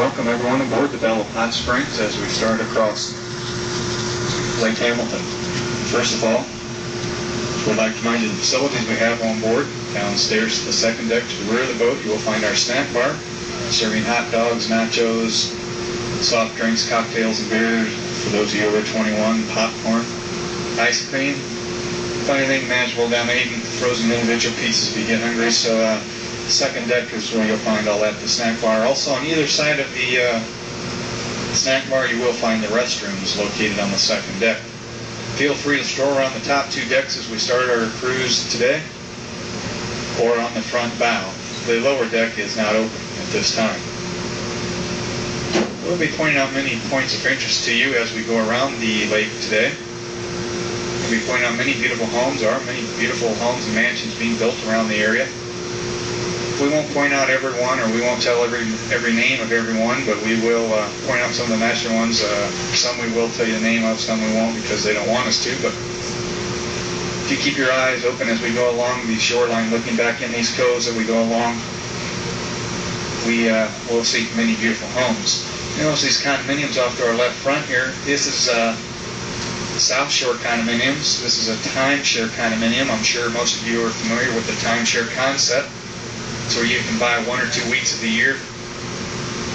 welcome everyone aboard the Belle of Hot Springs as we start across Lake Hamilton. First of all, we'd like to remind you of the facilities we have on board. Downstairs to the second deck to the rear of the boat, you will find our snack bar, serving hot dogs, nachos, soft drinks, cocktails, and beer for those of you over 21, popcorn, ice cream, anything manageable down there. You can frozen individual pieces if you get hungry. So second deck is where you'll find all that, the snack bar. Also on either side of the snack bar you will find the restrooms located on the second deck. Feel free to stroll around the top two decks as we start our cruise today, or on the front bow. The lower deck is not open at this time. We'll be pointing out many points of interest to you as we go around the lake today. We'll be pointing out many beautiful homes. There are many beautiful homes and mansions being built around the area. We won't point out every one, or we won't tell every name of every one, but we will point out some of the national ones. Some we will tell you the name of, some we won't because they don't want us to. But if you keep your eyes open as we go along the shoreline, looking back in these coves as we go along, we will see many beautiful homes. You notice these condominiums off to our left front here. This is South Shore condominiums. This is a timeshare condominium. I'm sure most of you are familiar with the timeshare concept. So you can buy 1 or 2 weeks of the year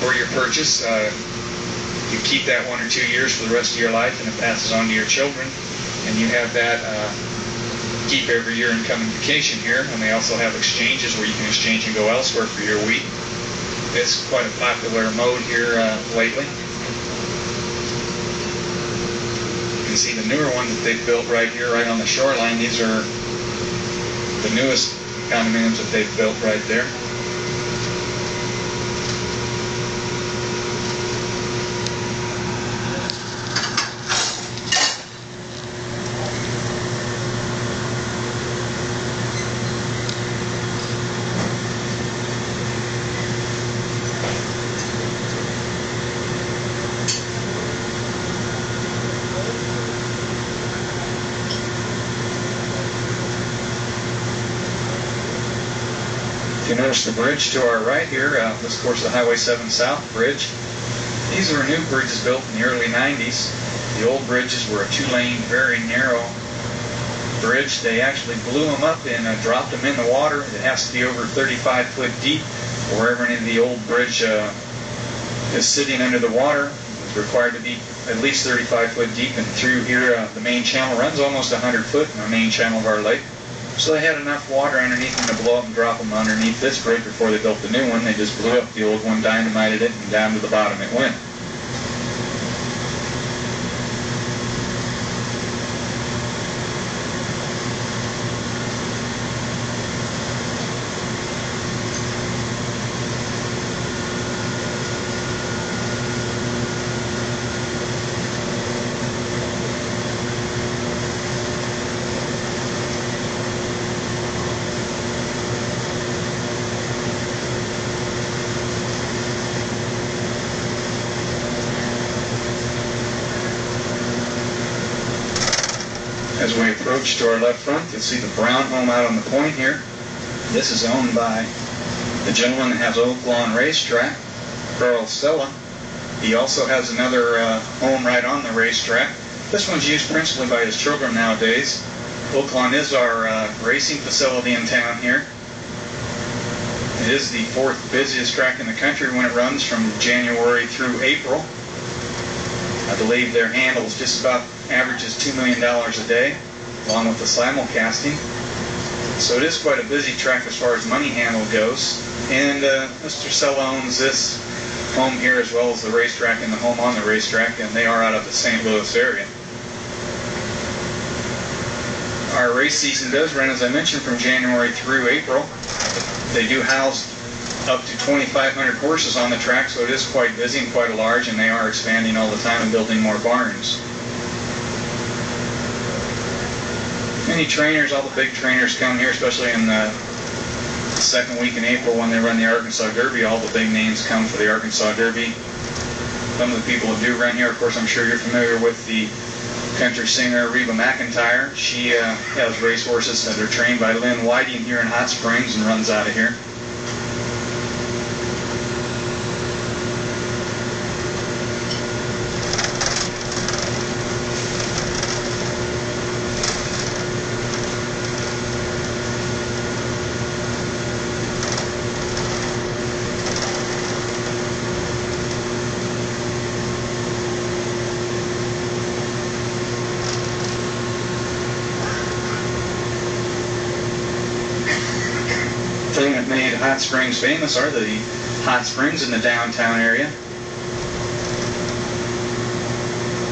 for your purchase. You keep that 1 or 2 years for the rest of your life, and it passes on to your children. And you have that keep every year incoming vacation here. And they also have exchanges where you can exchange and go elsewhere for your week. It's quite a popular mode here lately. You can see the newer one that they've built right here, right on the shoreline. These are the newest condominiums that they've built right there. If you notice the bridge to our right here, this of course the Highway 7 South Bridge. These are new bridges built in the early 90s. The old bridges were a 2-lane, very narrow bridge. They actually blew them up and dropped them in the water. It has to be over 35 foot deep. Wherever any of the old bridge is sitting under the water, it's required to be at least 35 foot deep. And through here, the main channel runs almost 100 foot in the main channel of our lake. So they had enough water underneath them to blow up and drop them underneath this bridge before they built the new one. They just blew up the old one, dynamited it, and down to the bottom it went. As we approach to our left front, you'll see the brown home out on the point here. This is owned by the gentleman that has Oak Lawn Racetrack, Carl Stella. He also has another home right on the racetrack. This one's used principally by his children nowadays. Oak Lawn is our racing facility in town here. It is the 4th busiest track in the country when it runs from January through April. I believe their handle is just about averages $2 million a day, along with the simulcasting. So it is quite a busy track as far as money handle goes. And Mr. Sella owns this home here as well as the racetrack and the home on the racetrack, and they are out of the St. Louis area. Our race season does run, as I mentioned, from January through April. They do house up to 2,500 horses on the track, so it is quite busy and quite large, and they are expanding all the time and building more barns. Many trainers, all the big trainers come here, especially in the second week in April when they run the Arkansas Derby. All the big names come for the Arkansas Derby. Some of the people that do run here, of course, I'm sure you're familiar with the country singer Reba McEntire. She has racehorses that are trained by Lynn Whiting here in Hot Springs and runs out of here. thing that made Hot Springs famous are the hot springs in the downtown area.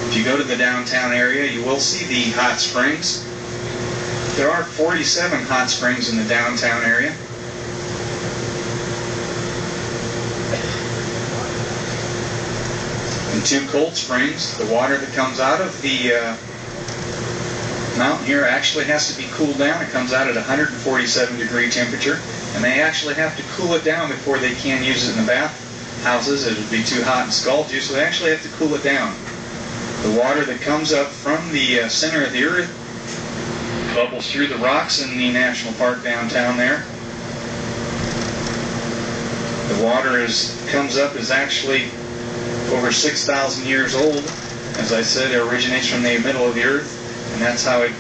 If you go to the downtown area, you will see the hot springs. There are 47 hot springs in the downtown area. And 2 cold springs. The water that comes out of the mountain here actually has to be cooled down. It comes out at 147 degree temperature, and they actually have to cool it down before they can use it in the bath houses. It would be too hot and scald you, so they actually have to cool it down. The water that comes up from the center of the earth bubbles through the rocks in the national park downtown there. The water comes up is actually over 6,000 years old. As I said, it originates from the middle of the earth, and that's how it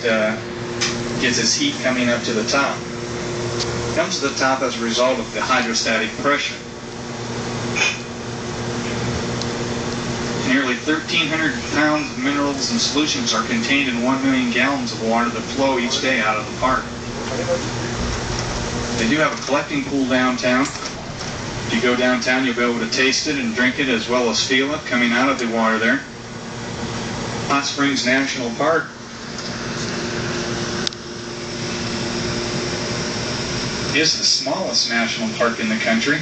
gets its heat coming up to the top. It comes to the top as a result of the hydrostatic pressure. Nearly 1,300 pounds of minerals and solutions are contained in 1 million gallons of water that flow each day out of the park. They do have a collecting pool downtown. If you go downtown, you'll be able to taste it and drink it as well as feel it coming out of the water there. Hot Springs National Park is the smallest national park in the country.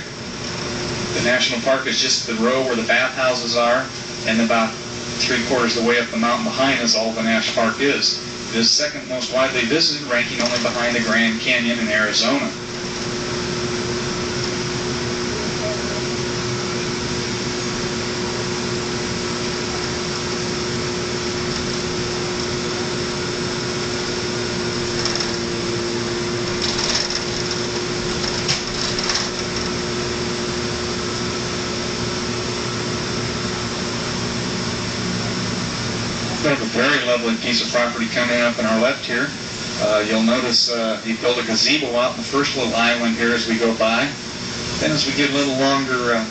The national park is just the row where the bathhouses are, and about 3/4 of the way up the mountain behind is all the national park is. It is the second most widely visited, ranking only behind the Grand Canyon in Arizona. We have a very lovely piece of property coming up on our left here. You'll notice he built a gazebo out in the first little island here as we go by. Then as we get a little longer, a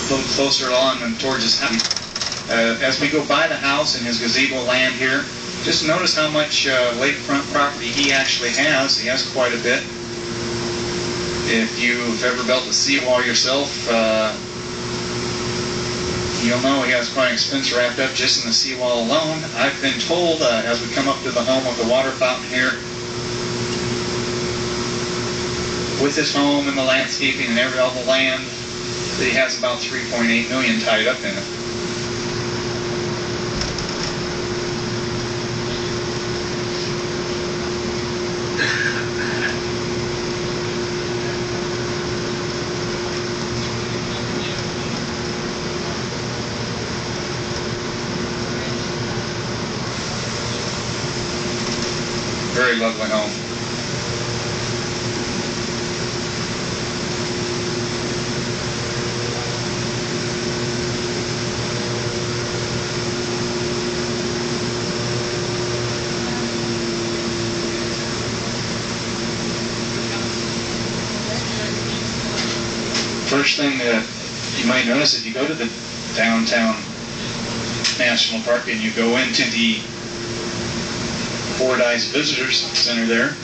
little closer along and towards his house, as we go by the house and his gazebo land here, just notice how much lakefront property he actually has. He has quite a bit. If you've ever built a seawall yourself, you'll know he has quite an expense wrapped up just in the seawall alone. I've been told, as we come up to the home of the water fountain here, with his home and the landscaping and all the land, that he has about $3.8 million tied up in it. Very lovely home. First thing that you might notice if you go to the downtown National Park and you go into the Fordyce Visitors Center there.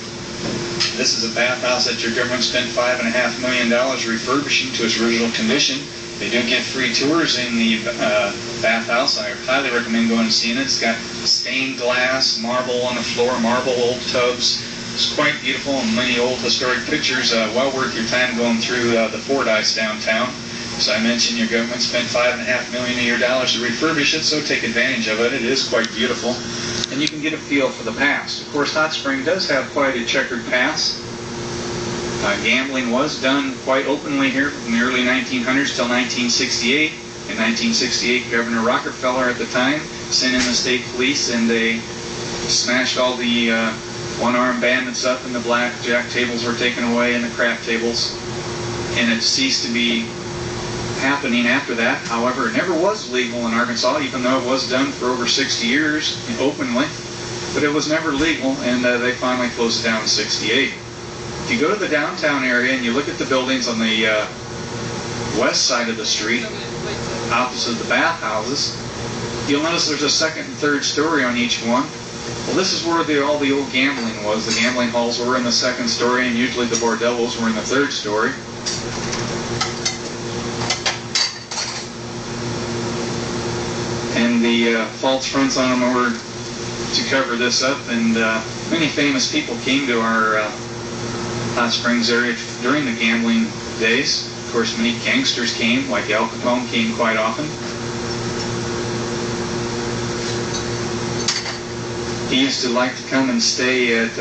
This is a bathhouse that your government spent $5.5 million refurbishing to its original condition. They do give free tours in the bathhouse. I highly recommend going and seeing it. It's got stained glass, marble on the floor, marble old tubs. It's quite beautiful, and many old historic pictures. Well worth your time going through the Fordyce downtown. As I mentioned, your government spent $5.5 million of your dollars to refurbish it, so take advantage of it. It is quite beautiful. And you can get a feel for the past. Of course, Hot Spring does have quite a checkered past. Gambling was done quite openly here from the early 1900s till 1968. In 1968, Governor Rockefeller at the time sent in the state police, and they smashed all the one-armed bandits up, and the blackjack tables were taken away and the crap tables. And it ceased to be happening after that. However, it never was legal in Arkansas, even though it was done for over 60 years openly. But it was never legal, and they finally closed it down in 68. If you go to the downtown area and you look at the buildings on the west side of the street, opposite the bathhouses, you'll notice there's a second and third story on each one. Well, this is where all the old gambling was. The gambling halls were in the second story, and usually the bordellos were in the third story. And the false fronts on them were to cover this up, and many famous people came to our Hot Springs area during the gambling days. Of course, many gangsters came, like Al Capone came quite often. He used to like to come and stay at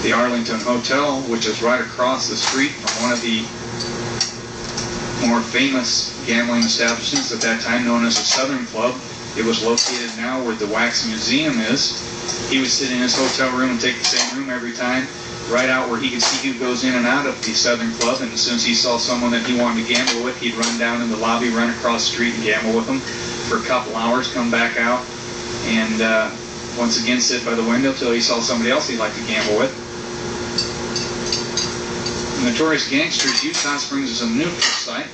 the Arlington Hotel, which is right across the street from one of the more famous gambling establishments at that time, known as the Southern Club. It was located now where the Wax Museum is. He would sit in his hotel room and take the same room every time, right out where he could see who goes in and out of the Southern Club. And as soon as he saw someone that he wanted to gamble with, he'd run down in the lobby, run across the street and gamble with them for a couple hours, come back out, and once again sit by the window till he saw somebody else he'd like to gamble with. The notorious gangsters used Hot Springs as a neutral site.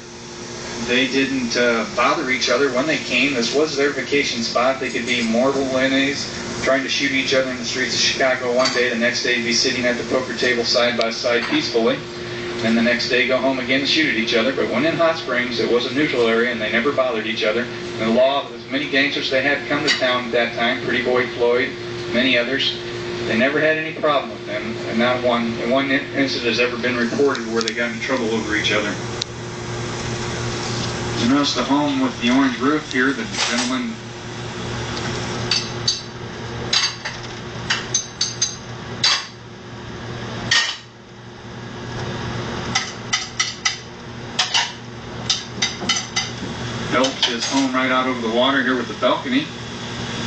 They didn't bother each other when they came. This was their vacation spot. They could be mortal enemies trying to shoot each other in the streets of Chicago one day. The next day, be sitting at the poker table side by side peacefully. And the next day, go home again and shoot at each other. But when in Hot Springs, it was a neutral area, and they never bothered each other. And the law, as many gangsters they had come to town at that time, Pretty Boy Floyd, many others, they never had any problem with them. And not one incident has ever been reported where they got in trouble over each other. You notice the home with the orange roof here, the gentleman built his home right out over the water here with the balcony.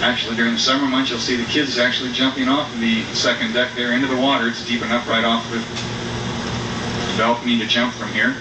Actually, during the summer months, you'll see the kids actually jumping off the second deck there into the water. It's deep enough right off the balcony to jump from here.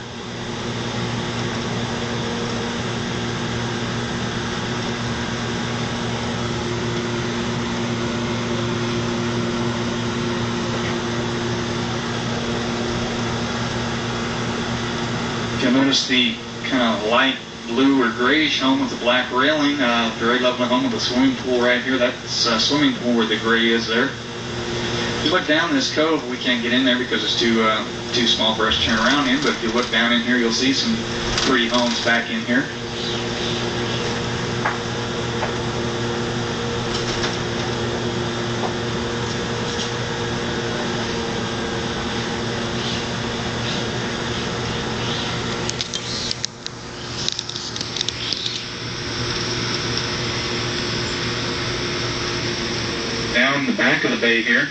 You'll notice the kind of light blue or grayish home with the black railing. Very lovely home with a swimming pool right here. That's a swimming pool where the gray is there. If you look down in this cove, we can't get in there because it's too small for us to turn around in, but if you look down in here, you'll see some pretty homes back in here. Down the back of the bay here,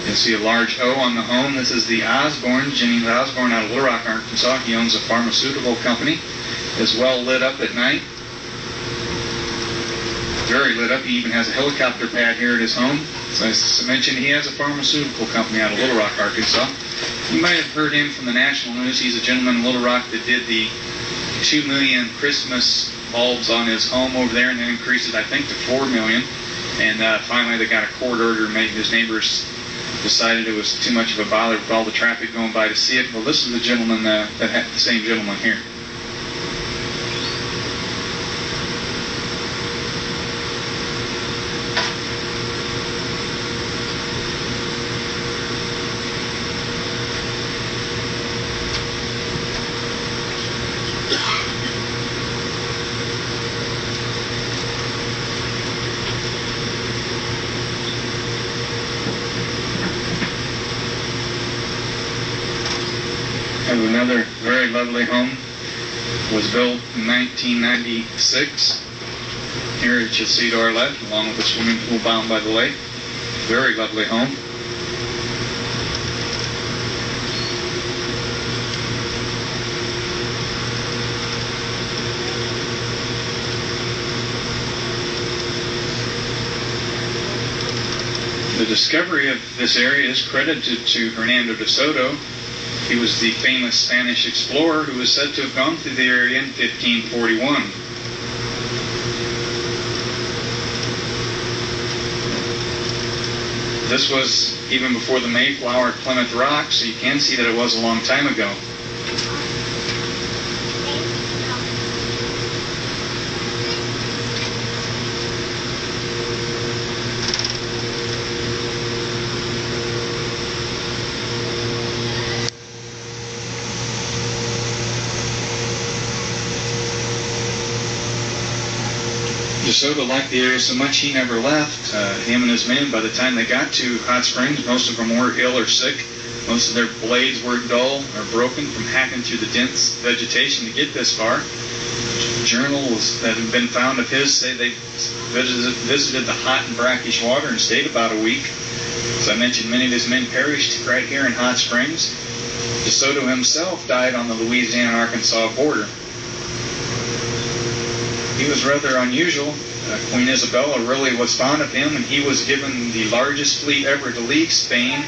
you'll see a large O on the home. This is the Osborne, Jennings Osborne out of Little Rock, Arkansas. He owns a pharmaceutical company. It's well lit up at night. Very lit up. He even has a helicopter pad here at his home. So as I mentioned, he has a pharmaceutical company out of Little Rock, Arkansas. You might have heard him from the national news. He's a gentleman in Little Rock that did the 2 million Christmas bulbs on his home over there and then increased it, I think, to 4 million. And finally they got a court order. Maybe his neighbors decided it was too much of a bother with all the traffic going by to see it. Well, this is the gentleman that had the same gentleman here. And another very lovely home was built in 1996 here at you'll see to our left, along with a swimming pool bound by the lake. Very lovely home. The discovery of this area is credited to Hernando de Soto. He was the famous Spanish explorer who was said to have gone through the area in 1541. This was even before the Mayflower at Plymouth Rock, so you can see that it was a long time ago. DeSoto liked the area so much he never left. Him and his men, by the time they got to Hot Springs, most of them were ill or sick. Most of their blades were dull or broken from hacking through the dense vegetation to get this far. Journals that have been found of his say they visited the hot and brackish water and stayed about a week. As I mentioned, many of his men perished right here in Hot Springs. DeSoto himself died on the Louisiana-Arkansas border. He was rather unusual. Queen Isabella really was fond of him, and he was given the largest fleet ever to leave Spain.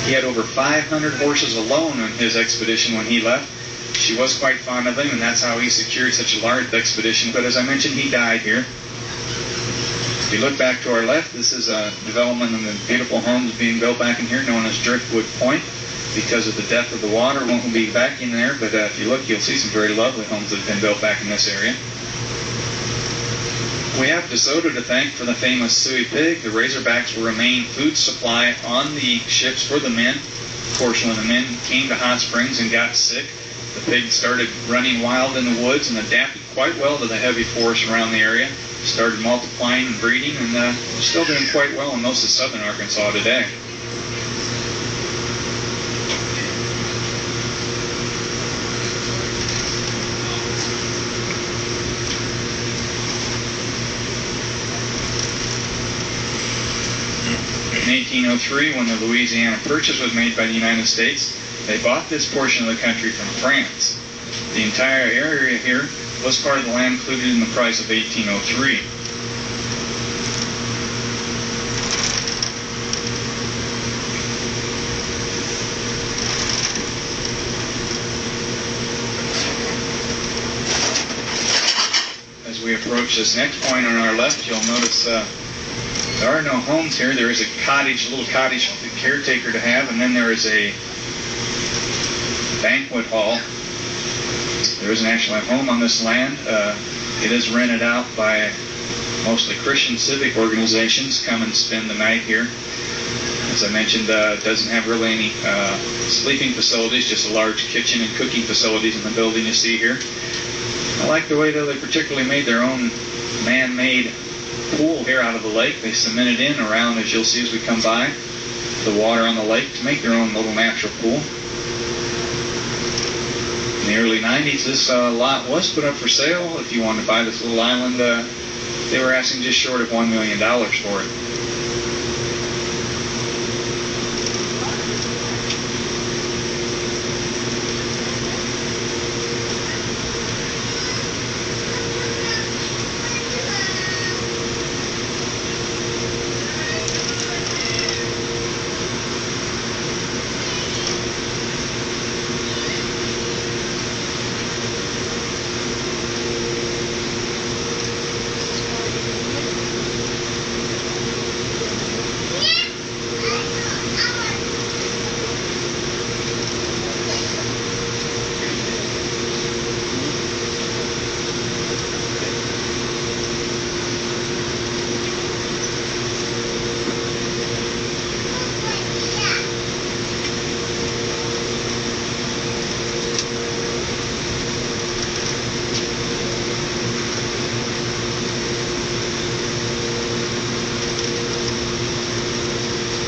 He had over 500 horses alone on his expedition when he left. She was quite fond of him, and that's how he secured such a large expedition. But as I mentioned, he died here. If you look back to our left, this is a development of the beautiful homes being built back in here, known as Driftwood Point. Because of the depth of the water, won't be back in there. But if you look, you'll see some very lovely homes that have been built back in this area. We have DeSoto to thank for the famous suey pig. The Razorbacks will remain food supply on the ships for the men. Of course, when the men came to Hot Springs and got sick, the pig started running wild in the woods and adapted quite well to the heavy forest around the area. Started multiplying and breeding, and still doing quite well in most of southern Arkansas today. In 1803, when the Louisiana Purchase was made by the United States, they bought this portion of the country from France. The entire area here was part of the land included in the price of 1803. As we approach this next point on our left, you'll notice there are no homes here. There is a cottage, a little cottage for the caretaker to have, and then there is a banquet hall. There isn't actually a home on this land. It is rented out by mostly Christian civic organizations. Come and spend the night here. As I mentioned, it doesn't have really any sleeping facilities, just a large kitchen and cooking facilities in the building you see here. I like the way that they particularly made their own man-made pool here out of the lake. They cemented in around, as you'll see as we come by, the water on the lake to make their own little natural pool. In the early 90s, this lot was put up for sale. If you wanted to buy this little island, they were asking just short of $1 million for it.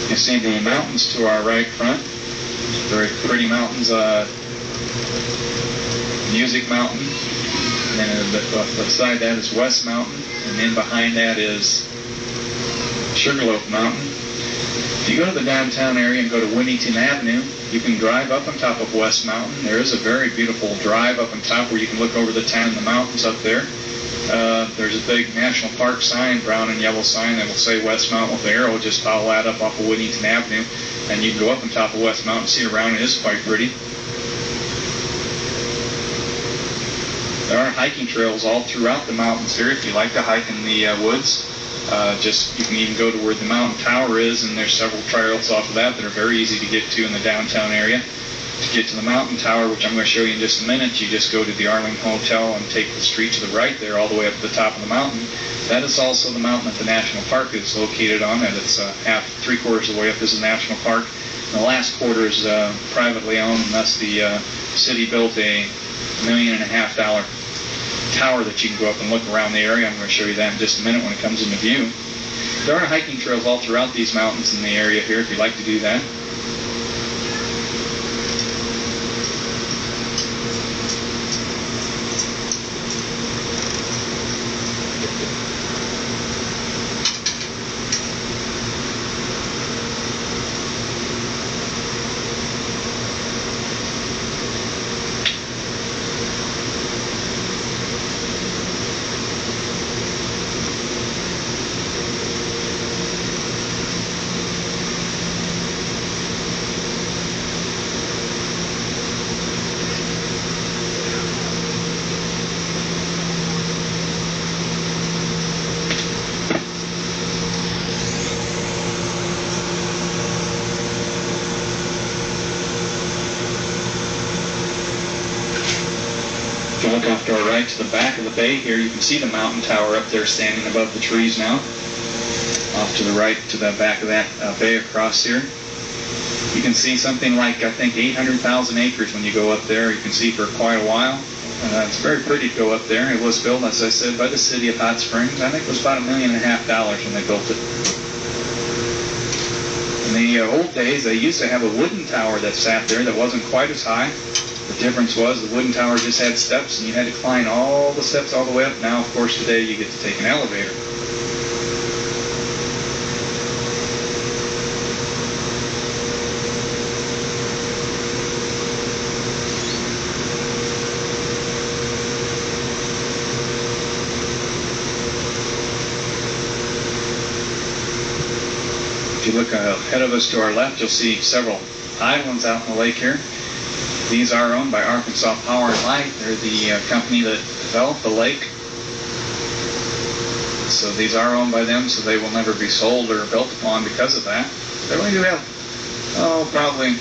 You see the mountains to our right front. Very pretty mountains. Music Mountain. And then beside that is West Mountain. And then behind that is Sugarloaf Mountain. If you go to the downtown area and go to Winnington Avenue, you can drive up on top of West Mountain. There is a very beautiful drive up on top where you can look over the town and the mountains up there. There's a big National Park sign, brown and yellow sign that will say West Mountain with an arrow. Just follow that up off of Winnington Avenue, and you can go up on top of West Mountain, see around. It is quite pretty. There are hiking trails all throughout the mountains here if you like to hike in the woods. You can even go to where the mountain tower is, and there's several trails off of that that are very easy to get to in the downtown area. To get to the mountain tower, which I'm going to show you in just a minute, you just go to the Arling Hotel and take the street to the right there all the way up to the top of the mountain. That is also the mountain that the National Park is located on. And it's three-quarters of the way up is the National Park. And the last quarter is privately owned, and thus the city built a $1.5 million tower that you can go up and look around the area. I'm going to show you that in just a minute when it comes into view. There are hiking trails all throughout these mountains in the area here if you'd like to do that. If you look off to our right to the back of the bay here, you can see the mountain tower up there standing above the trees now. Off to the right to the back of that bay across here. You can see something like, I think, 800,000 acres when you go up there. You can see for quite a while. It's very pretty to go up there. It was built, as I said, by the city of Hot Springs. I think it was about $1.5 million when they built it. In the old days, they used to have a wooden tower that sat there that wasn't quite as high. The difference was the wooden tower just had steps, and you had to climb all the steps all the way up. Now, of course, today you get to take an elevator. If you look ahead of us to our left, you'll see several islands out in the lake here. These are owned by Arkansas Power and Light. They're the company that developed the lake. So these are owned by them, so they will never be sold or built upon because of that. They only do have, probably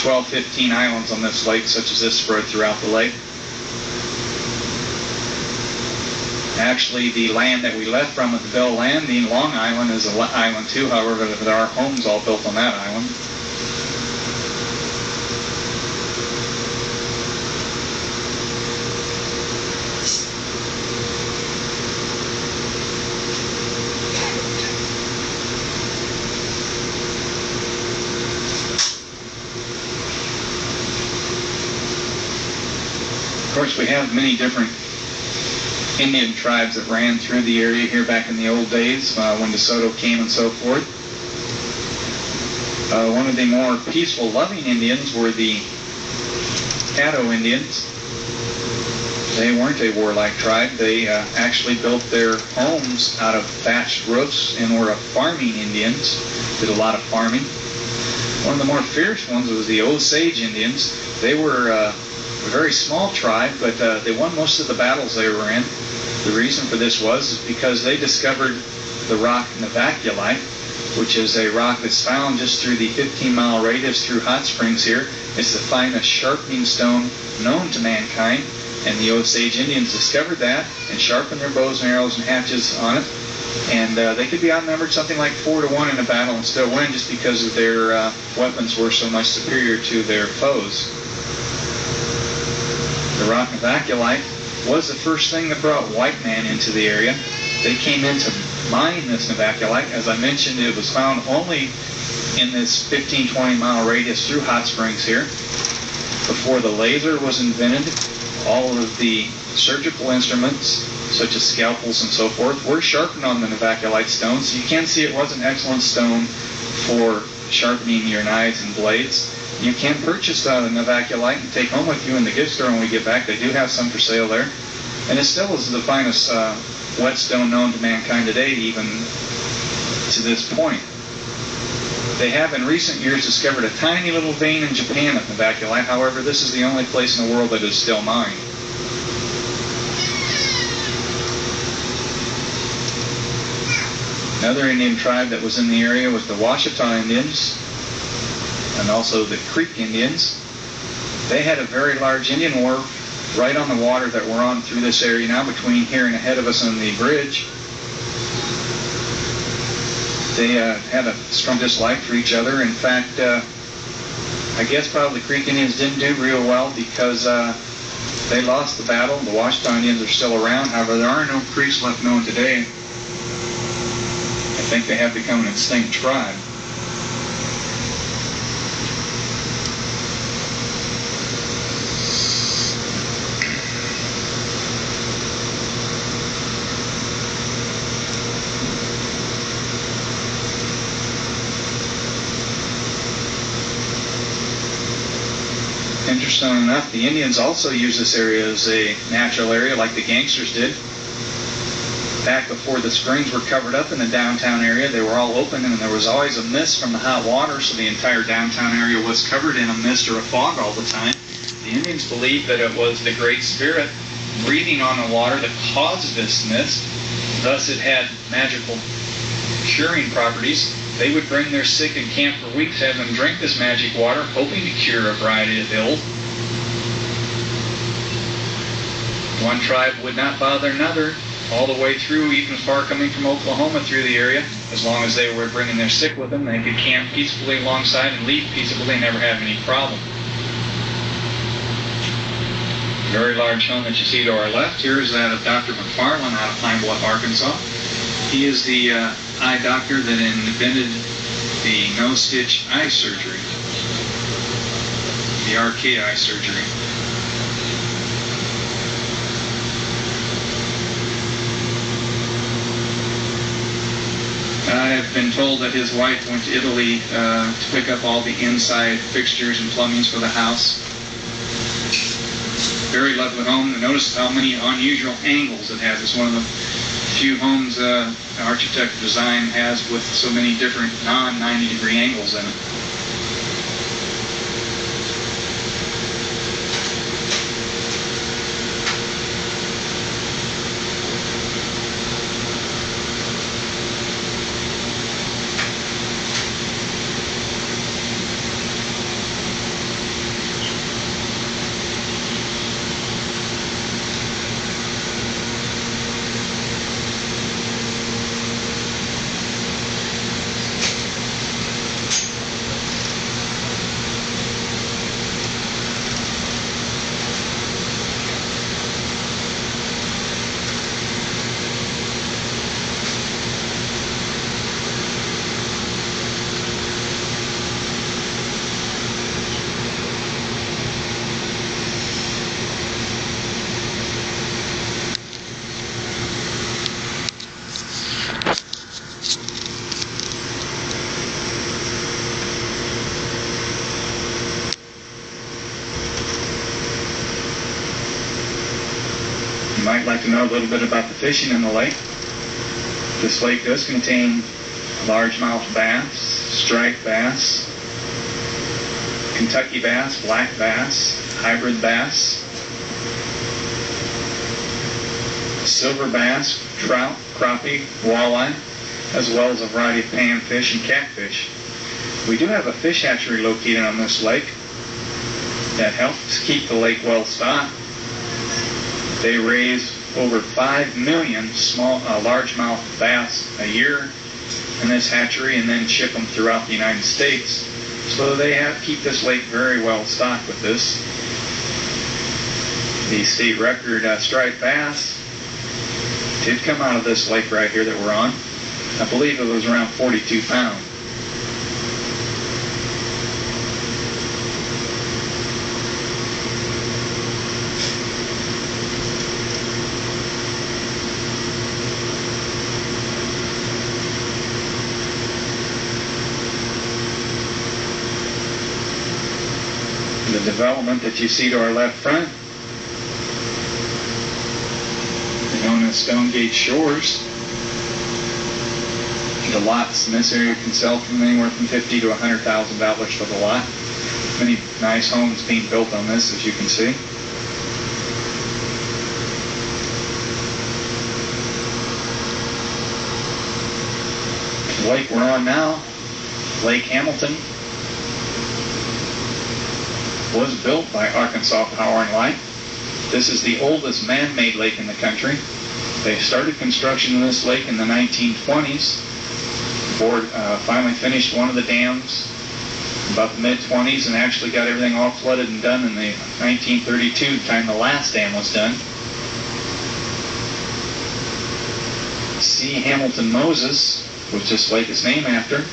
12, 15 islands on this lake, such as this spread throughout the lake. Actually, the land that we left from at the Belle Landing, Long Island, is an island too. However, there are homes all built on that island. Of course, we have many different Indian tribes that ran through the area here back in the old days when DeSoto came and so forth. One of the more peaceful, loving Indians were the Caddo Indians. They weren't a warlike tribe. They actually built their homes out of thatched roofs and were farming Indians, did a lot of farming. One of the more fierce ones was the Osage Indians. They were a very small tribe, but they won most of the battles they were in. The reason for this was because they discovered the rock Navaculite, which is a rock that's found just through the 15-mile radius through Hot Springs here. It's the finest sharpening stone known to mankind, and the Osage Indians discovered that and sharpened their bows and arrows and hatchets on it. And they could be outnumbered something like 4-1 in a battle and still win just because of their weapons were so much superior to their foes. The rock Navaculite was the first thing that brought white man into the area. They came in to mine this Navaculite. As I mentioned, it was found only in this 15-20 mile radius through Hot Springs here. Before the laser was invented, all of the surgical instruments, such as scalpels and so forth, were sharpened on the Navaculite stone. So you can see it was an excellent stone for sharpening your knives and blades. You can purchase the Navaculite and take home with you in the gift store when we get back. They do have some for sale there. And it still is the finest whetstone known to mankind today, even to this point. They have in recent years discovered a tiny little vein in Japan of Navaculite. However, this is the only place in the world that is still mined. Another Indian tribe that was in the area was the Washita Indians, and also the Creek Indians. They had a very large Indian war right on the water that we're on through this area now, between here and ahead of us on the bridge. They had a strong dislike for each other. In fact, I guess probably the Creek Indians didn't do real well because They lost the battle. The Washita Indians are still around. However, there are no Creeks left known today. I think they have become an extinct tribe. Interesting enough, the Indians also use this area as a natural area like the gangsters did. Back before the springs were covered up in the downtown area, they were all open and there was always a mist from the hot water, so the entire downtown area was covered in a mist or a fog all the time. The Indians believed that it was the Great Spirit breathing on the water that caused this mist. Thus it had magical curing properties. They would bring their sick and camp for weeks, have them drink this magic water, hoping to cure a variety of ills. One tribe would not bother another all the way through, even as far coming from Oklahoma through the area. As long as they were bringing their sick with them, they could camp peacefully alongside and leave peaceably and never have any problem. Very large home that you see to our left here is that of Dr. McFarland out of Pine Bluff, Arkansas. He is the eye doctor that invented the no-stitch eye surgery, the RK eye surgery. I have been told that his wife went to Italy to pick up all the inside fixtures and plumbings for the house. Very lovely home. Notice how many unusual angles it has. It's one of the few homes architect design has with so many different non-90 degree angles in it. You might like to know a little bit about the fishing in the lake. This lake does contain largemouth bass, striped bass, Kentucky bass, black bass, hybrid bass, silver bass, trout, crappie, walleye, as well as a variety of panfish and catfish. We do have a fish hatchery located on this lake that helps keep the lake well stocked. They raise over 5 million small, largemouth bass a year in this hatchery and then ship them throughout the United States. So they keep this lake very well stocked with this. The state record striped bass did come out of this lake right here that we're on. I believe it was around 42 pounds. The development that you see to our left front, known as Stonegate Shores. The lots in this area can sell from anywhere from $50,000 to $100,000 for the lot. Many nice homes being built on this, as you can see. The lake we're on now, Lake Hamilton, was built by Arkansas Power and Light. This is the oldest man-made lake in the country. They started construction of this lake in the 1920s. The board finally finished one of the dams. about the mid-20s, and actually got everything all flooded and done in the 1932 time the last dam was done. C. Hamilton Moses, which this lake is named after,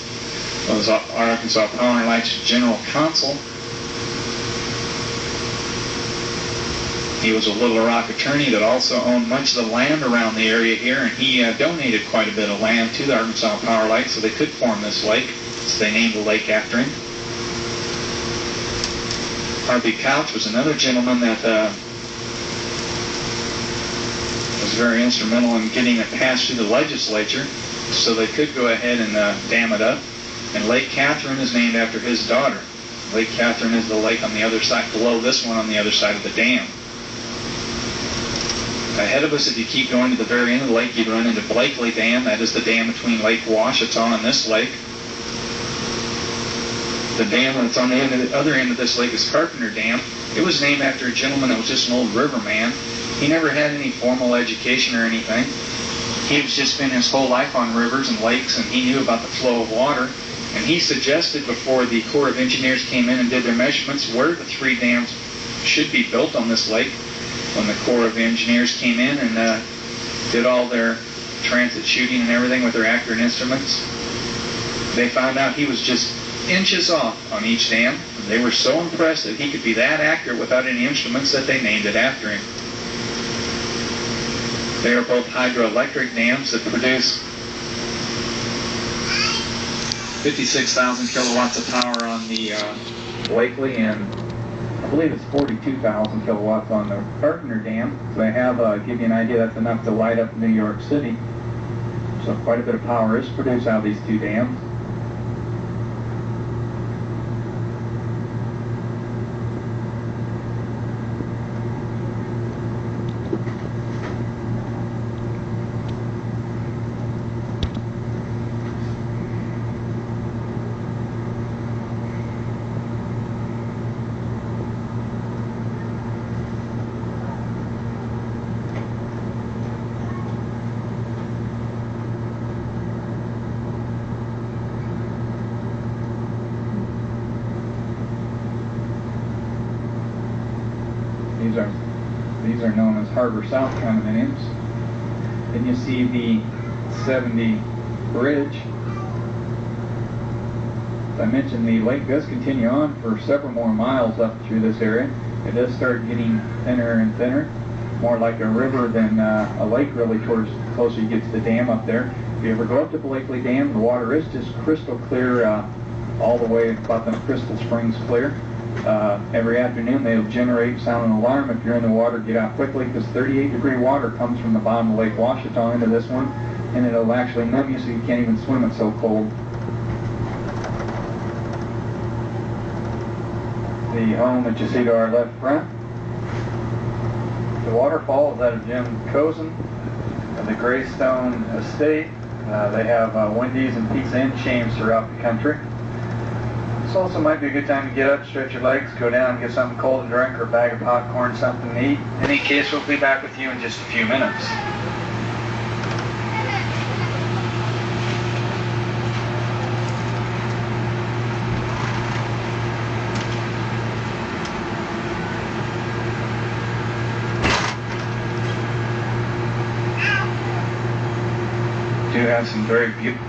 was Arkansas Power and Light's general counsel. He was a Little Rock attorney that also owned much of the land around the area here, and he donated quite a bit of land to the Arkansas Power Light so they could form this lake. So they named the lake after him. Harvey Couch was another gentleman that was very instrumental in getting it passed through the legislature so they could go ahead and dam it up. And Lake Catherine is named after his daughter. Lake Catherine is the lake on the other side, below this one on the other side of the dam. Ahead of us, if you keep going to the very end of the lake, you'd run into Blakely Dam. That is the dam between Lake Washita and this lake. The dam that's on the other end of this lake is Carpenter Dam. It was named after a gentleman that was just an old riverman. He never had any formal education or anything. He's just been his whole life on rivers and lakes, and he knew about the flow of water. And he suggested before the Corps of Engineers came in and did their measurements where the 3 dams should be built on this lake. When the Corps of Engineers came in and did all their transit shooting and everything with their accurate instruments, they found out he was just inches off on each dam. They were so impressed that he could be that accurate without any instruments that they named it after him. They are both hydroelectric dams that produce 56,000 kilowatts of power on the Blakely, and I believe it's 42,000 kilowatts on the Carpenter Dam. So they have, give you an idea, that's enough to light up New York City. So quite a bit of power is produced out of these 2 dams. These are known as Harbor South condominiums. Then you see the 70 bridge. As I mentioned, the lake does continue on for several more miles up through this area. It does start getting thinner and thinner, more like a river than a lake really towards the closer you get to the dam up there. If you ever go up to Blakely Dam, the water is just crystal clear all the way about the Crystal Springs clear. Every afternoon they'll sound an alarm. If you're in the water, get out quickly, because 38-degree water comes from the bottom of Lake Washita into this one, and it'll actually numb you so you can't even swim, it's so cold. The home that you see to our left front. The waterfall is out of Jim Cozen of the Greystone Estate. They have Wendy's and Pizza Inn chains throughout the country. This also might be a good time to get up, stretch your legs, go down and get something cold to drink, or a bag of popcorn, something to eat. In any case, we'll be back with you in just a few minutes. We do have some very beautiful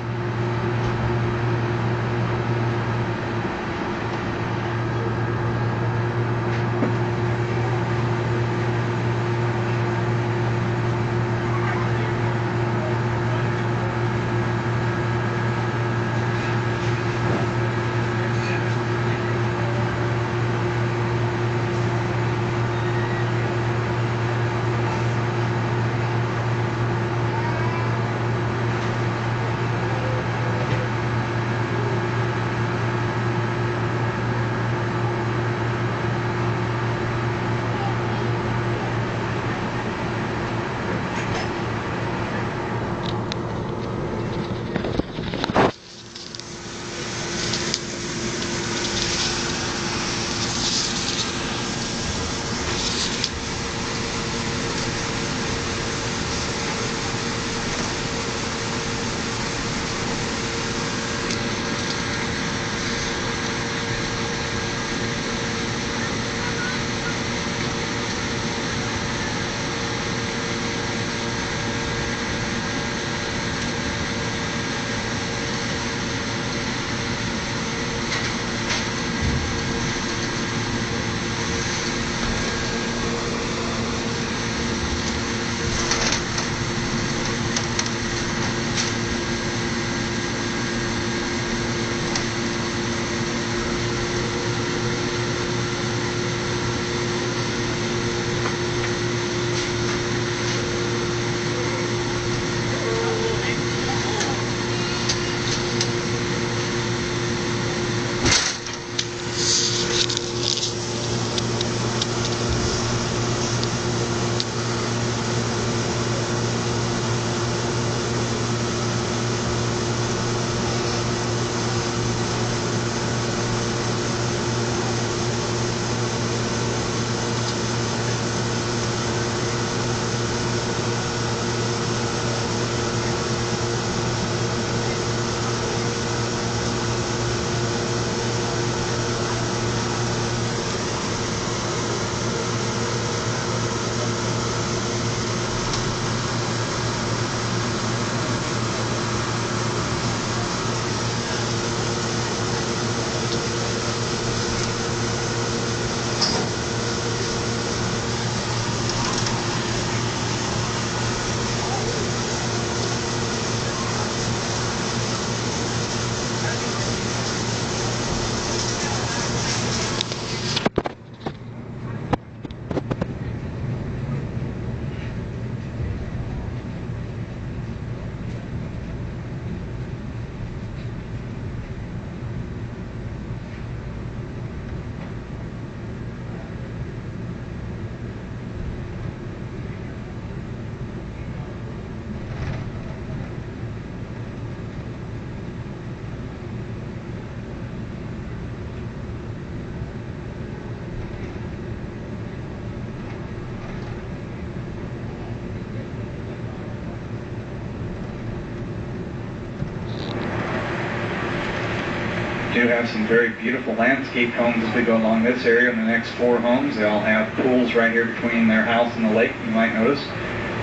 do have some very beautiful landscape homes as we go along this area. In the next 4 homes, they all have pools right here between their house and the lake, you might notice.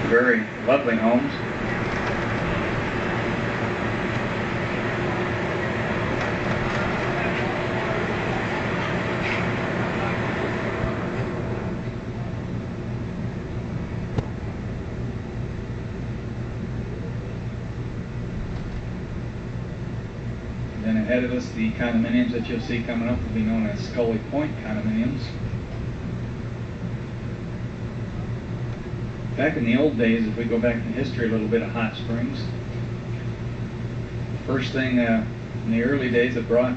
Very lovely homes. Then ahead of us, the condominiums that you'll see coming up will be known as Scully Point condominiums. Back in the old days, if we go back in history a little bit of Hot Springs, first thing in the early days that brought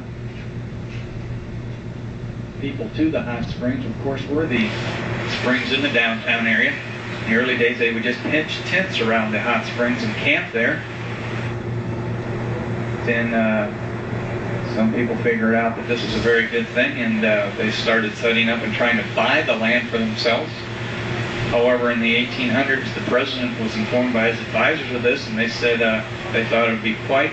people to the Hot Springs, of course, were the springs in the downtown area. In the early days, they would just pitch tents around the Hot Springs and camp there. Then some people figured out that this was a very good thing, and they started setting up and trying to buy the land for themselves. However, in the 1800s, the president was informed by his advisors of this, and they said they thought it would be quite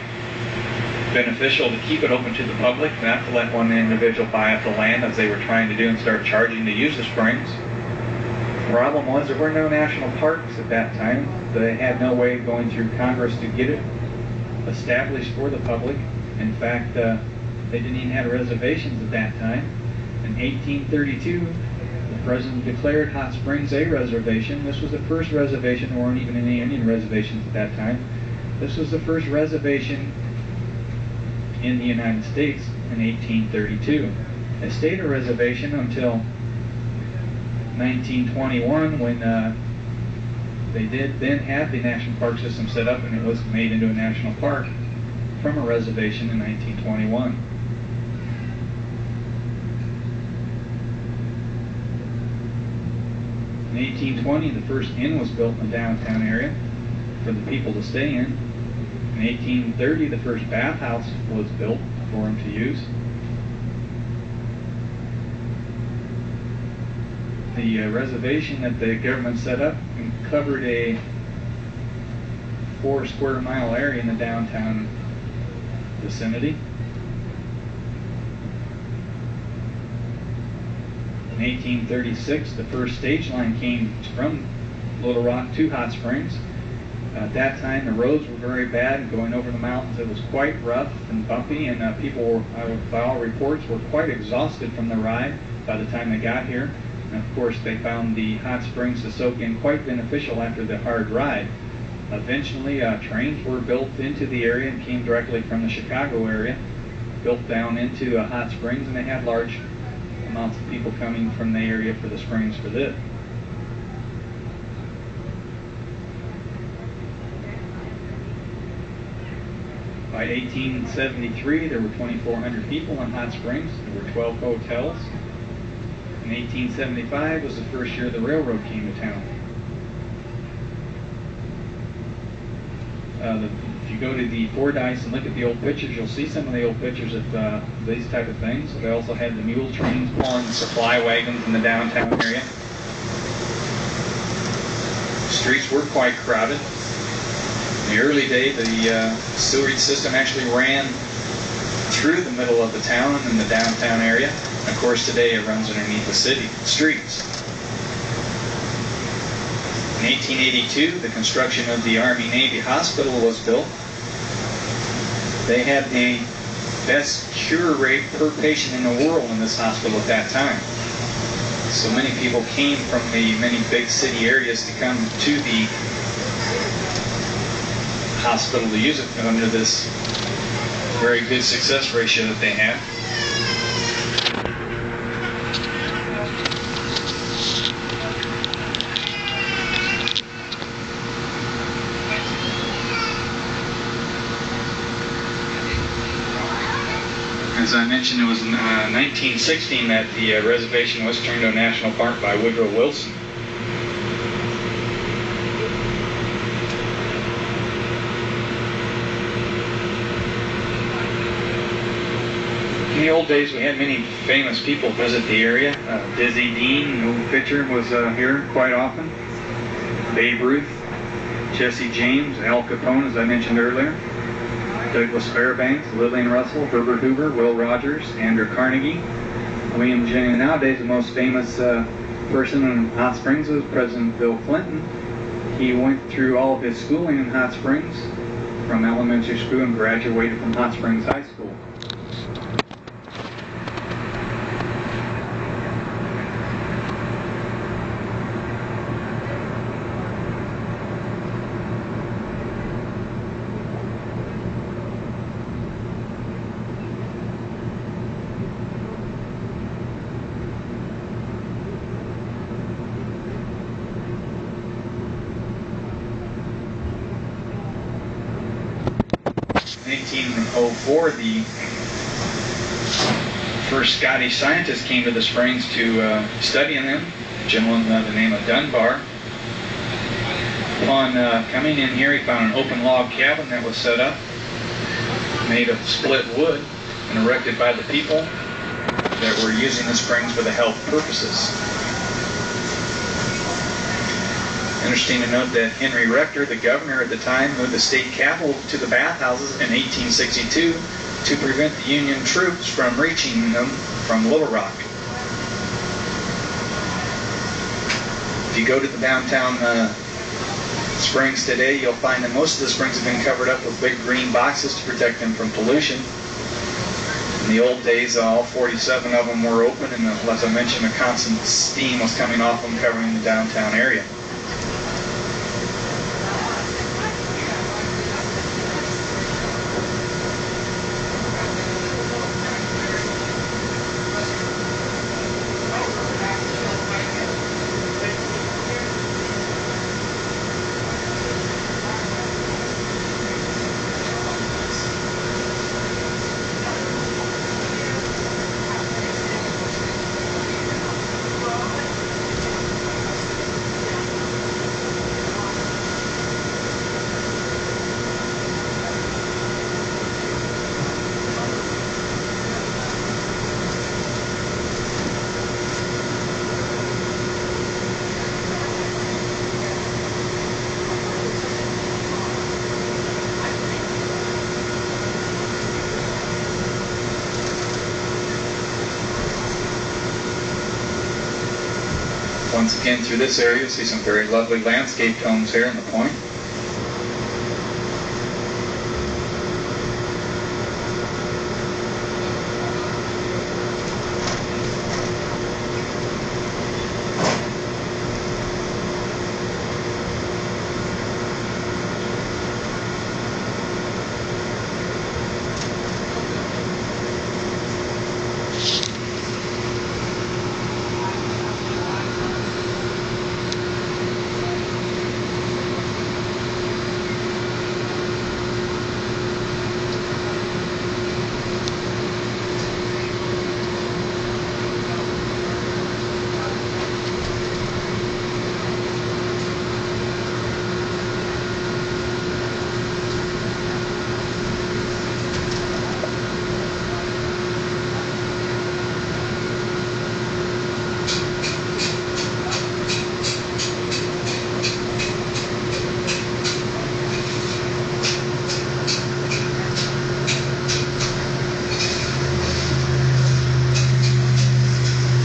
beneficial to keep it open to the public, not to let one individual buy up the land as they were trying to do and start charging to use the springs. The problem was there were no national parks at that time. They had no way of going through Congress to get it established for the public. In fact, they didn't even have reservations at that time. In 1832, the president declared Hot Springs a reservation. This was the first reservation. There weren't even any Indian reservations at that time. This was the first reservation in the United States in 1832. It stayed a reservation until 1921, when they did then have the national park system set up, and it was made into a national park from a reservation in 1921. In 1820, the first inn was built in the downtown area for the people to stay in. In 1830, the first bathhouse was built for them to use. The reservation that the government set up covered a 4 square mile area in the downtown vicinity. In 1836, the first stage line came from Little Rock to Hot Springs. At that time, the roads were very bad. Going over the mountains, it was quite rough and bumpy, and people were, by all reports, were quite exhausted from the ride by the time they got here. And of course, they found the hot springs to soak in quite beneficial after the hard ride. Eventually, trains were built into the area and came directly from the Chicago area, built down into Hot Springs, and they had large amounts of people coming from the area for the springs for this. By 1873, there were 2,400 people in Hot Springs. There were 12 hotels. In 1875 was the first year the railroad came to town. If you go to the Fordyce and look at the old pictures, you'll see some of the old pictures of these type of things. They also had the mule trains pulling the supply wagons in the downtown area. The streets were quite crowded. In the early day, the sewage system actually ran through the middle of the town and the downtown area. And of course, today it runs underneath the city streets. In 1882, the construction of the Army-Navy Hospital was built. They had the best cure rate per patient in the world in this hospital at that time. So many people came from the many big city areas to come to the hospital to use it under this very good success ratio that they had. As I mentioned, it was in 1916 that the reservation was turned to a national park by Woodrow Wilson. In the old days, we had many famous people visit the area. Dizzy Dean, the old pitcher, was here quite often. Babe Ruth, Jesse James, Al Capone, as I mentioned earlier. Douglas Fairbanks, Lillian Russell, Herbert Hoover, Will Rogers, Andrew Carnegie, William Jennings. Nowadays, the most famous person in Hot Springs was President Bill Clinton. He went through all of his schooling in Hot Springs from elementary school and graduated from Hot Springs High School. In 1804, the first Scottish scientist came to the springs to study in them, a gentleman by the name of Dunbar. Upon coming in here, he found an open log cabin that was set up, made of split wood, and erected by the people that were using the springs for the health purposes. Interesting to note that Henry Rector, the governor at the time, moved the state capital to the bathhouses in 1862 to prevent the Union troops from reaching them from Little Rock. If you go to the downtown springs today, you'll find that most of the springs have been covered up with big green boxes to protect them from pollution. In the old days, all 47 of them were open, and as I mentioned, a constant steam was coming off them, covering the downtown area. Once again, through this area, you'll see some very lovely landscape homes here in the point.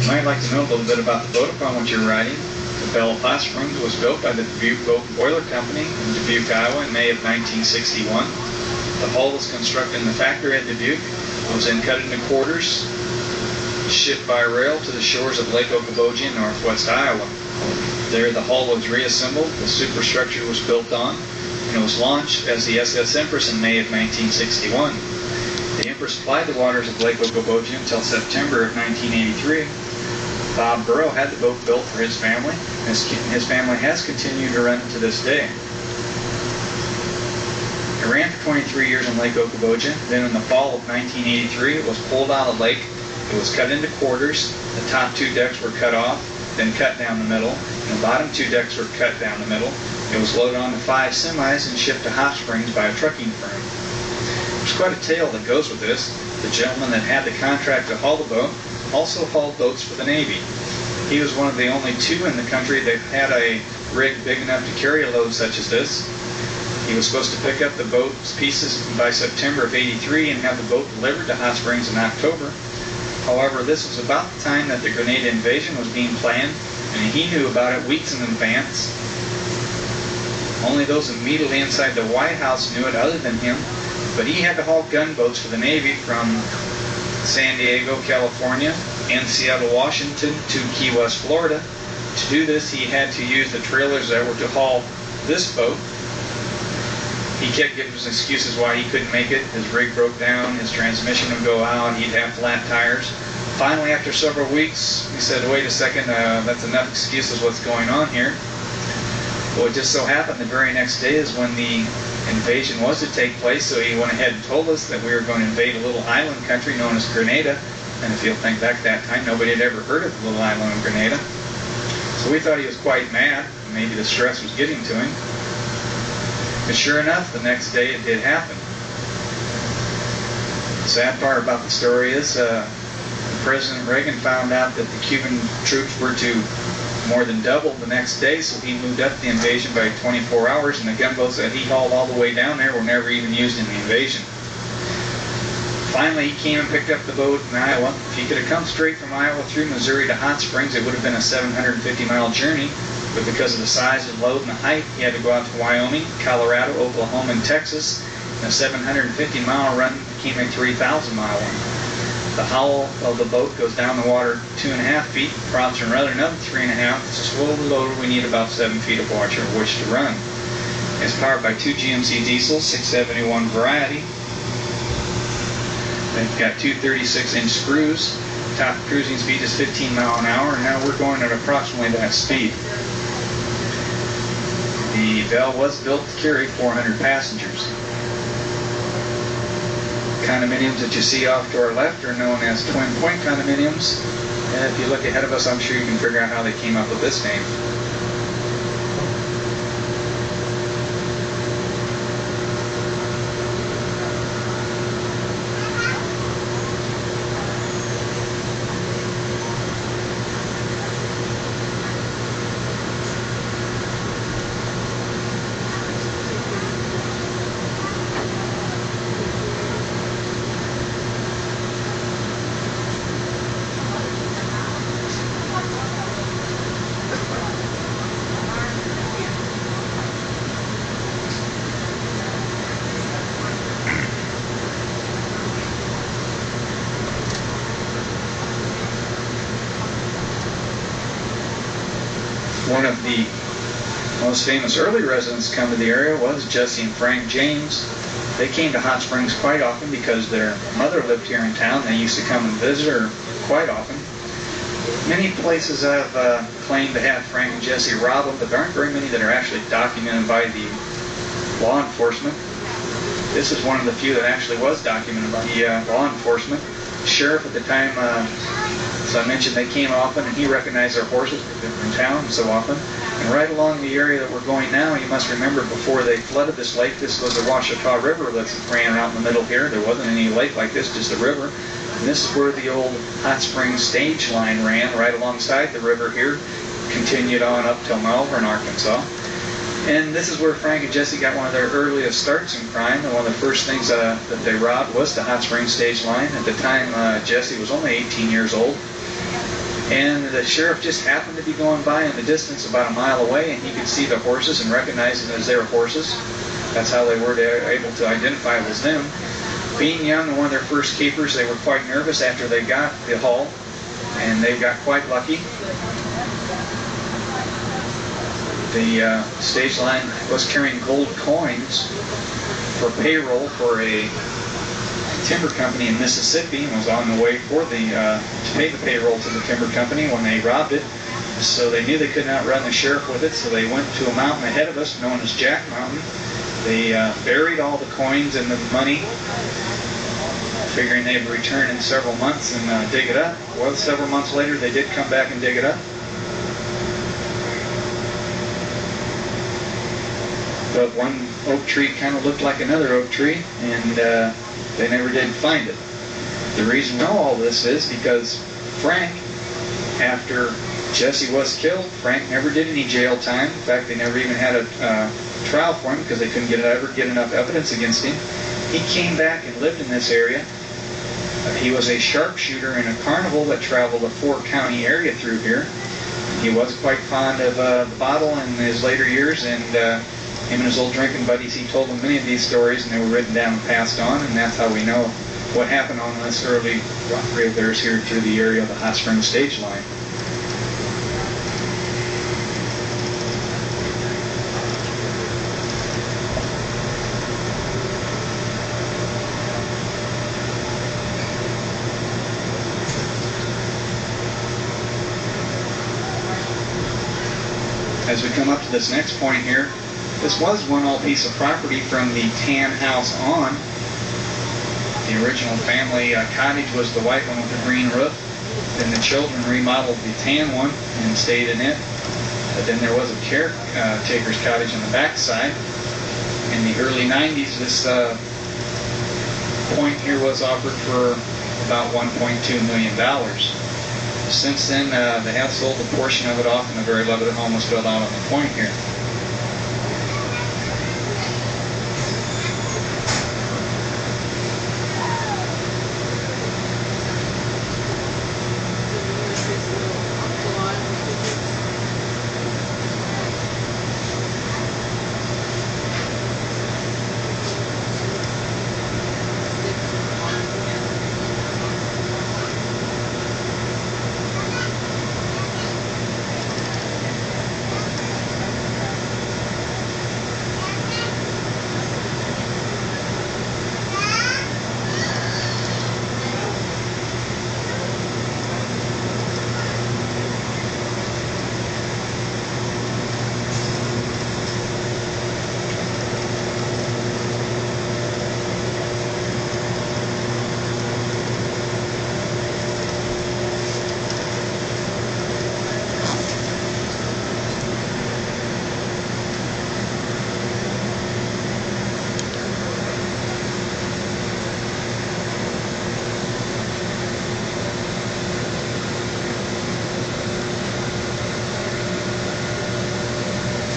You might like to know a little bit about the boat upon which you're riding. The Belle of Hot Springs was built by the Dubuque Boat Boiler Company in Dubuque, Iowa in May of 1961. The hull was constructed in the factory at Dubuque. It was then cut into quarters, shipped by rail to the shores of Lake Okoboji in northwest Iowa. There the hull was reassembled, the superstructure was built on, and it was launched as the SS Empress in May of 1961. The Empress supplied the waters of Lake Okoboji until September of 1983. Bob Burrow had the boat built for his family, and his family has continued to run it to this day. It ran for 23 years in Lake Okoboji. Then in the fall of 1983, it was pulled out of the lake. It was cut into quarters. The top two decks were cut off, then cut down the middle, and the bottom two decks were cut down the middle. It was loaded onto 5 semis and shipped to Hot Springs by a trucking firm. There's quite a tale that goes with this. The gentleman that had the contract to haul the boat also hauled boats for the Navy. He was one of the only 2 in the country that had a rig big enough to carry a load such as this. He was supposed to pick up the boat's pieces by September of '83 and have the boat delivered to Hot Springs in October. However, this was about the time that the Grenada invasion was being planned, and he knew about it weeks in advance. Only those immediately inside the White House knew it other than him, but he had to haul gunboats for the Navy from San Diego, California, and Seattle, Washington to Key West, Florida. To do this, he had to use the trailers that were to haul this boat. He kept giving us excuses why he couldn't make it. His rig broke down, his transmission would go out, he'd have flat tires. Finally, after several weeks, he said, wait a second, that's enough excuses, what's going on here? Well, it just so happened the very next day is when the invasion was to take place, so he went ahead and told us that we were going to invade a little island country known as Grenada. And if you'll think back to that time, nobody had ever heard of the little island of Grenada. So we thought he was quite mad. Maybe the stress was getting to him. But sure enough, the next day it did happen. The sad part about the story is President Reagan found out that the Cuban troops were to more than double the next day, so he moved up the invasion by 24 hours, and the gunboats that he hauled all the way down there were never even used in the invasion. Finally, he came and picked up the boat in Iowa. If he could have come straight from Iowa through Missouri to Hot Springs, it would have been a 750-mile journey. But because of the size and load and the height, he had to go out to Wyoming, Colorado, Oklahoma, and Texas. And a 750-mile run became a 3,000-mile one. The hull of the boat goes down the water 2.5 feet, drops another 3.5. Slowly loaded, we need about 7 feet of water which to run. It's powered by 2 GMC diesels, 671 variety. They've got 2 36-inch screws. Top cruising speed is 15 miles an hour, and now we're going at approximately that speed. The Belle was built to carry 400 passengers. Condominiums that you see off to our left are known as twin point condominiums. And if you look ahead of us, I'm sure you can figure out how they came up with this name. One of the most famous early residents to come to the area was Jesse and Frank James. They came to Hot Springs quite often because their mother lived here in town. They used to come and visit her quite often. Many places have claimed to have Frank and Jesse rob them, but there aren't very many that are actually documented by the law enforcement. This is one of the few that actually was documented by the law enforcement. The sheriff at the time, as I mentioned, they came often, and he recognized their horses in town so often. And right along the area that we're going now, you must remember before they flooded this lake, this was the Washita River that ran out in the middle here. There wasn't any lake like this, just a river. And this is where the old Hot Springs stage line ran, right alongside the river here, continued on up till Malvern, Arkansas. And this is where Frank and Jesse got one of their earliest starts in crime. And one of the first things that they robbed was the Hot Springs stage line. At the time, Jesse was only 18 years old. And the sheriff just happened to be going by in the distance about a mile away, and he could see the horses and recognize them as their horses. That's how they were able to identify it as them. Being young and one of their first capers, they were quite nervous after they got the haul, and they got quite lucky. The stage line was carrying gold coins for payroll for a timber company in Mississippi, and was on the way for the to pay the payroll to the timber company when they robbed it. So they knew they could not run the sheriff with it, so they went to a mountain ahead of us known as Jack Mountain. They buried all the coins and the money, figuring they'd return in several months and dig it up. Well, several months later they did come back and dig it up. But one oak tree kind of looked like another oak tree, and they never did find it. The reason we know all this is because Frank, after Jesse was killed, Frank never did any jail time. In fact, they never even had a trial for him because they couldn't ever get enough evidence against him. He came back and lived in this area. He was a sharpshooter in a carnival that traveled a 4-county area through here. He was quite fond of the bottle in his later years, and him and his old drinking buddies, he told them many of these stories, and they were written down and passed on, and that's how we know what happened on this early rock rail of theirs here through the area of the Hot Springs stage line. As we come up to this next point here, this was one old piece of property from the tan house on. The original family cottage was the white one with the green roof. Then the children remodeled the tan one and stayed in it. Then there was a caretaker's cottage on the back side. In the early 90s, this point here was offered for about $1.2 million. Since then, they have sold a portion of it off, and a very limited home was built out on the point here.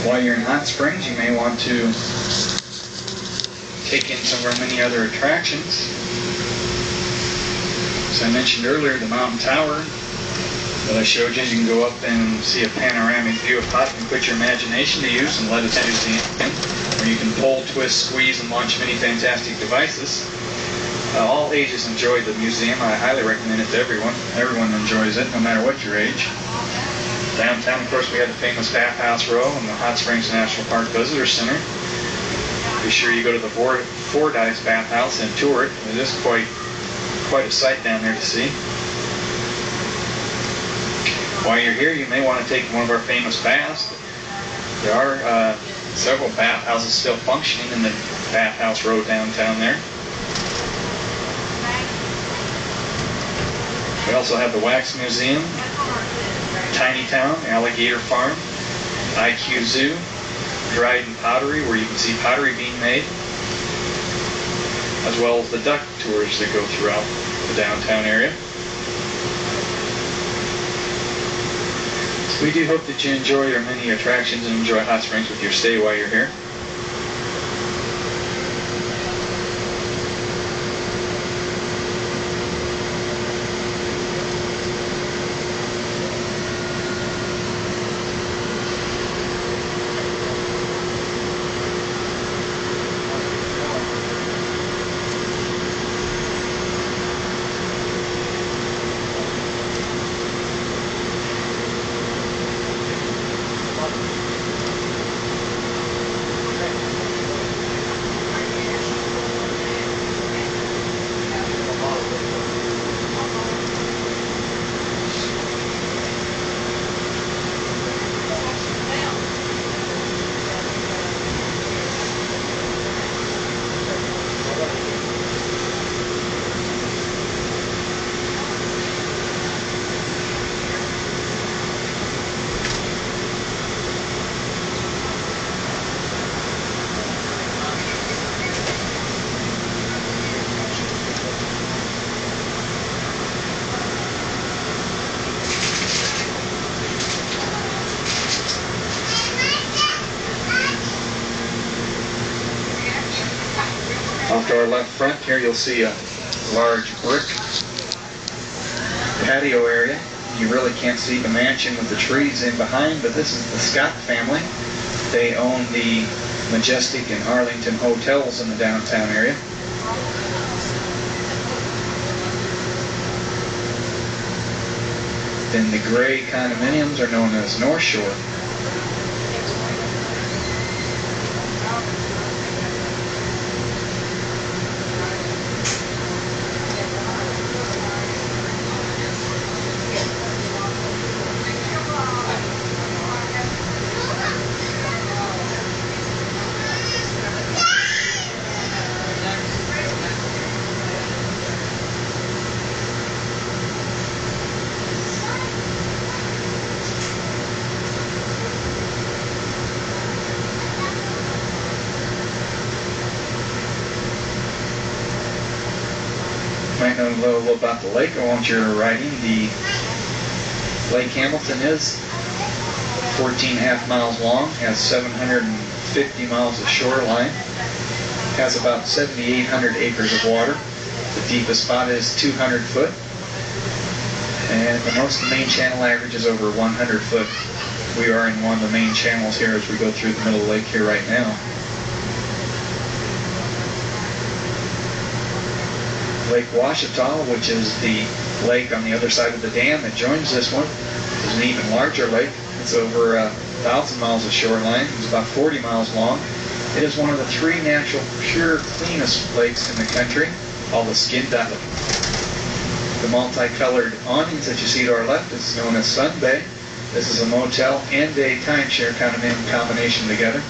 While you're in Hot Springs, you may want to take in some of our many other attractions. As I mentioned earlier, the Mountain Tower that I showed you, you can go up and see a panoramic view of Hot and put your imagination to use and let it museum in, where you can pull, twist, squeeze, and launch many fantastic devices. All ages enjoy the museum. I highly recommend it to everyone. Everyone enjoys it, no matter what your age. Downtown, of course, we have the famous Bathhouse Row and the Hot Springs National Park Visitor Center. Be sure you go to the Fordyce Bathhouse and tour it. It is quite a sight down there to see. While you're here, you may want to take one of our famous baths. There are several bathhouses still functioning in the Bathhouse Row downtown there. We also have the Wax Museum, Tiny Town, Alligator Farm, IQ Zoo, Dryden Pottery, where you can see pottery being made, as well as the duck tours that go throughout the downtown area. So we do hope that you enjoy our many attractions and enjoy Hot Springs with your stay while you're here. our left front here, you'll see a large brick patio area. You really can't see the mansion with the trees in behind, but this is the Scott family. They own the Majestic and Arlington hotels in the downtown area. Then the gray condominiums are known as North Shore. Might know a little about the lake. I want you riding. The Lake Hamilton is 14.5 miles long, has 750 miles of shoreline, has about 7,800 acres of water. The deepest spot is 200 foot, and the most of the main channel average is over 100 foot. We are in one of the main channels here as we go through the middle of the lake here right now. Lake Ouachita, which is the lake on the other side of the dam that joins this one, is an even larger lake. It's over 1,000 miles of shoreline. It's about 40 miles long. It is one of the 3 natural, pure, cleanest lakes in the country, all the skin diving. The multicolored awnings that you see to our left is known as Sun Bay. This is a motel and a timeshare kind of in combination together.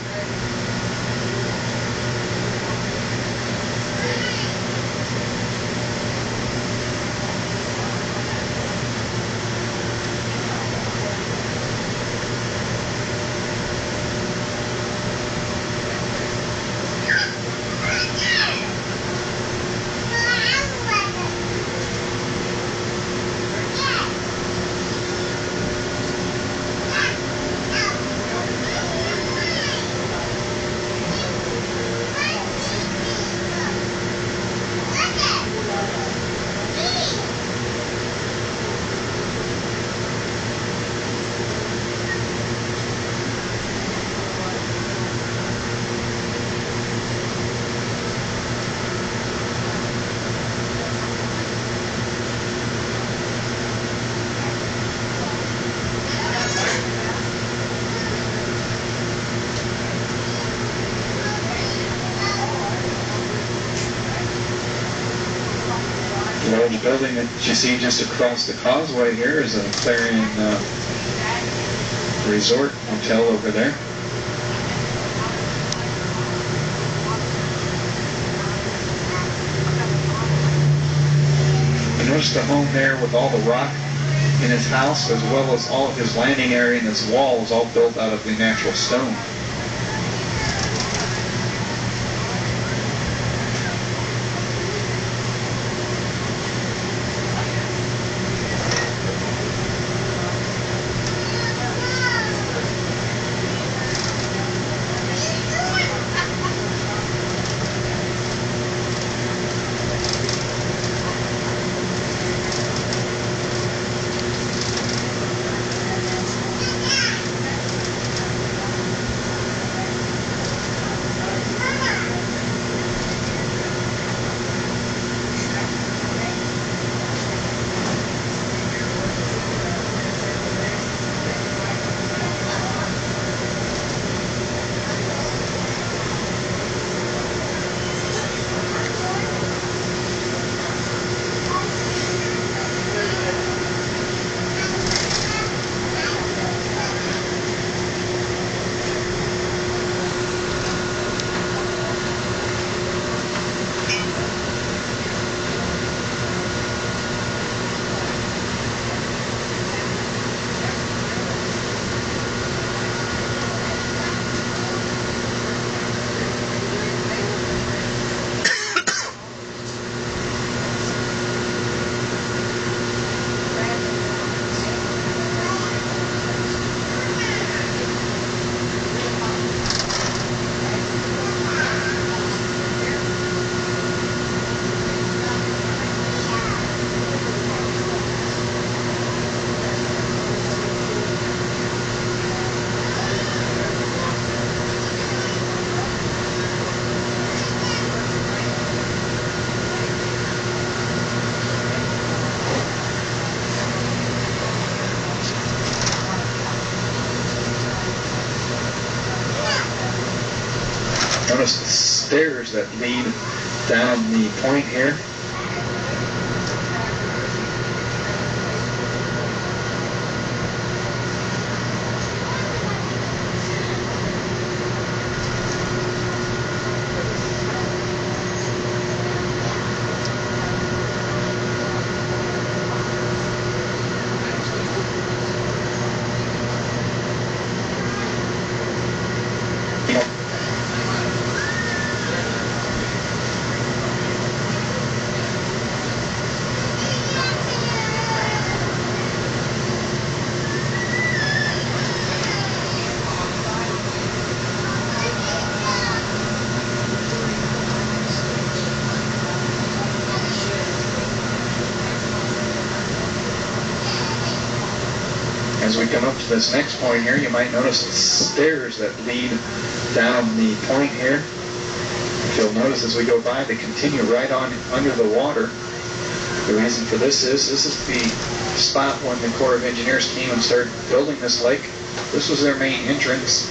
The old building that you see just across the causeway here is a Clarion Resort Hotel over there. You notice the home there with all the rock in his house, as well as all of his landing area and his walls, all built out of the natural stone. notice the stairs that lead down the point here. As we come up to this next point here, you might notice the stairs that lead down the point here. If you'll notice as we go by, they continue right on under the water. The reason for this is the spot when the Corps of Engineers came and started building this lake. This was their main entrance,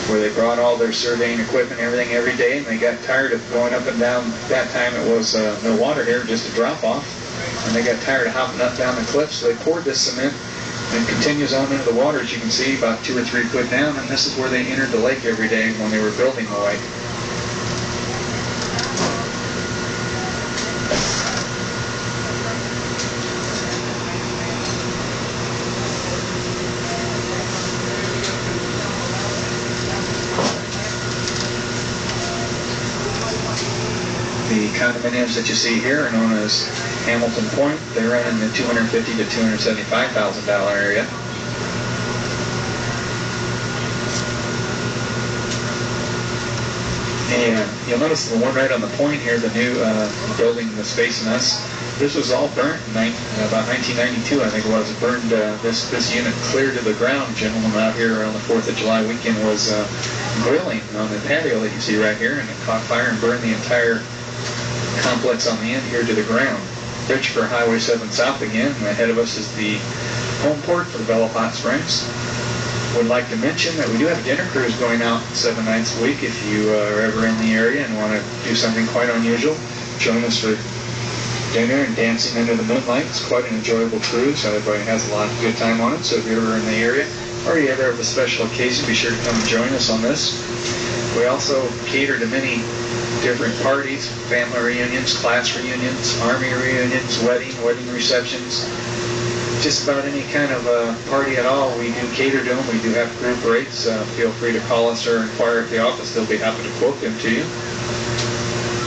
where they brought all their surveying equipment and everything every day, and they got tired of going up and down. That time it was no water here, just a drop off, and they got tired of hopping up down the cliff, so they poured this cement. And it continues on into the water, as you can see, about 2 or 3 foot down, and this is where they entered the lake every day when they were building the lake. The condominiums that you see here are known as Hamilton Point. They run in the $250,000 to $275,000 area. And you'll notice the one right on the point here, the new building that's facing us. This was all burnt in about 1992, I think it was. It burned this unit clear to the ground. A gentleman out here around the 4th of July weekend was grilling on the patio that you see right here, and it caught fire and burned the entire complex on the end here to the ground. Bridge for Highway 7 South again, and ahead of us is the home port for the Belle of Hot Springs. Would like to mention that we do have a dinner cruise going out 7 nights a week. If you are ever in the area and want to do something quite unusual, join us for dinner and dancing under the moonlight. It's quite an enjoyable cruise. Everybody has a lot of good time on it, so if you're ever in the area or you ever have a special occasion, be sure to come and join us on this. We also cater to many different parties, family reunions, class reunions, army reunions, wedding receptions, just about any kind of party at all. We do cater to them. We do have group rates. Feel free to call us or inquire at the office. They'll be happy to quote them to you.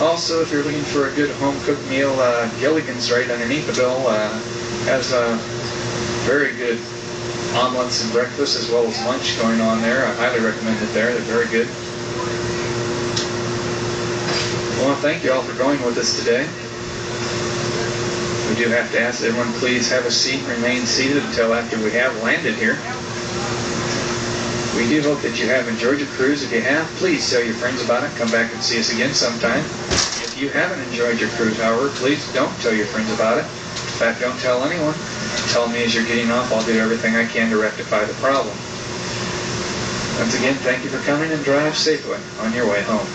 Also, if you're looking for a good home-cooked meal, Gilligan's right underneath the bill has very good omelets and breakfast as well as lunch going on there. I highly recommend it there. They're very good. I want to thank you all for going with us today. We do have to ask everyone, please have a seat and remain seated until after we have landed here. We do hope that you have enjoyed your cruise. If you have, please tell your friends about it. Come back and see us again sometime. If you haven't enjoyed your cruise, however, please don't tell your friends about it. In fact, don't tell anyone. Tell me as you're getting off. I'll do everything I can to rectify the problem. Once again, thank you for coming, and drive safely on your way home.